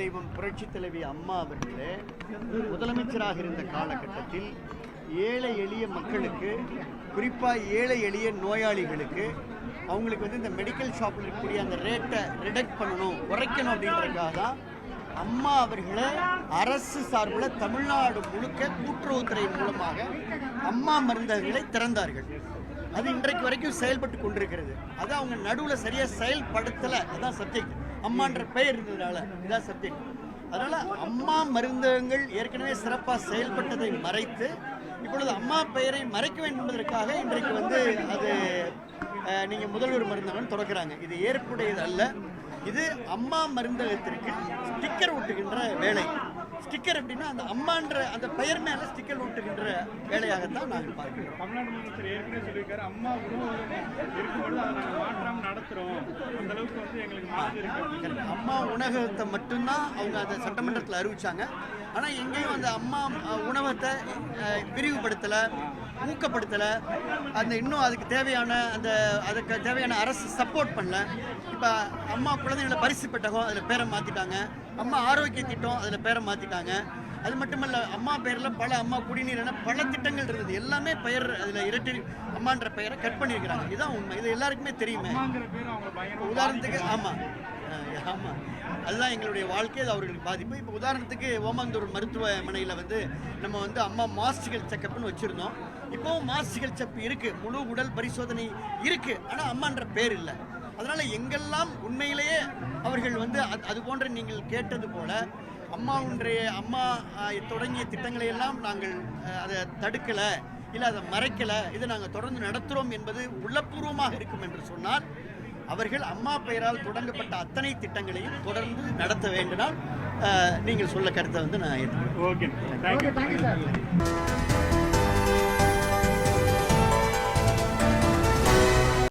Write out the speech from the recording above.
தெய்வம் புரட்சி தலைவி அம்மா அவர்களே முதலமைச்சராக இருந்த காலகட்டத்தில் ஏழை எளிய மக்களுக்கு, குறிப்பாக ஏழை எளிய நோயாளிகளுக்கு அவங்களுக்கு வந்து இந்த மெடிக்கல் ஷாப்பில் இருக்கக்கூடிய அந்த ரேட்டை ரிடக்ட் பண்ணணும், குறைக்கணும் அப்படின்றதுக்காக தான் அம்மா அவர்களை அரசு சார்பில் தமிழ்நாடு முழுக்க கூட்டுறவுத்துறை மூலமாக அம்மா மருந்தகங்களை திறந்தார்கள். அது இன்றைக்கு வரைக்கும் செயல்பட்டு கொண்டிருக்கிறது. அது அவங்க நடுவில் சரியாக செயல்படுத்தலை. அதுதான் சப்ஜெக்ட். அம்மான்ற பெயர் இருந்ததுனால இதான் சப்ஜெக்ட். அதனால் அம்மா மருந்தகங்கள் ஏற்கனவே சிறப்பாக செயல்பட்டதை மறைத்து இப்பொழுது அம்மா பெயரை மறைக்க வேண்டும் என்பதற்காக இன்றைக்கு வந்து அது நீங்கள் முதல்வர் மருந்தகம் தொடக்கிறாங்க. இது ஏற்புடையது அல்ல. இது அம்மா மருந்தகத்திற்கு ஸ்டிக்கர் ஒட்டுகின்ற வேலை. ஸ்டிக்கர் அப்படின்னா அந்த அம்மான்ற அந்த பெயர் மேலே ஸ்டிக்கர் ஒட்டுகின்ற வேலையாகத்தான் நாங்கள் பார்க்கிறோம். தமிழ்நாடு முதலமைச்சர் ஏற்கனவே சொல்லியிருக்காரு, அம்மா உணவகம் இருக்கும்போது அதை நாங்கள் மாற்றாமல் நடத்துகிறோம், அந்த அளவுக்கு வந்து எங்களுக்கு மாதிரி இருக்கு. அம்மா உணவகத்தை மட்டும்தான் அவங்க அந்த சட்டமன்றத்தில் அறிவிச்சாங்க. ஆனால் எங்கேயும் அந்த அம்மா உணவகத்தை விரிவுபடுத்தலை, ஊக்கப்படுத்தலை. அந்த இன்னும் அதுக்கு தேவையான அரசு சப்போர்ட் பண்ணல. இப்போ அம்மா குழந்தைகளை பரிசு பெட்டகம் அதில் பேரை மாற்றிட்டாங்க. அம்மா ஆரோக்கிய திட்டம் அதில் பேரை மாற்றிட்டாங்க. அது மட்டுமல்ல, அம்மா பெயரில் பல அம்மா குடிநீர் என பல திட்டங்கள் இருந்தது. எல்லாமே பெயர் அதில் இரட்டை அம்மான்ற பெயரை கட் பண்ணியிருக்கிறாங்க. இதுதான் உண்மை. இது எல்லாருக்குமே தெரியுமே. உதாரணத்துக்கு ஆமாம் அதுதான் எங்களுடைய வாழ்க்கை. அது அவர்களுக்கு பாதிப்பு. இப்போ உதாரணத்துக்கு ஓமாந்தூர் மருத்துவமனையில் வந்து நம்ம வந்து அம்மா மாஸ்டிகல் செக்கப்னு வச்சுருந்தோம். இப்போவும் மாஸ்டிகல் செக் இருக்குது, முழு உடல் பரிசோதனை இருக்குது. ஆனால் அம்மான்ற பேர் இல்லை. அதனால் எங்கெல்லாம் உண்மையிலேயே அவர்கள் வந்து அது போன்ற நீங்கள் கேட்டது போல அம்மா தொடங்கிய திட்டங்களை எல்லாம் நாங்கள் அதை தடுக்கலை, இல்லை அதை மறைக்கலை, இதை நாங்கள் தொடர்ந்து நடத்துகிறோம் என்பது உள்ளபூர்வமாக இருக்கும் என்று சொன்னால் அவர்கள் அம்மா பெயரால் தொடங்கப்பட்ட அத்தனை திட்டங்களையும் தொடர்ந்து நடத்த வேண்டினால் நீங்கள் சொல்ல கருத்தை வந்து நான் ஏற்றுக்கிறேன். Okay, thank you.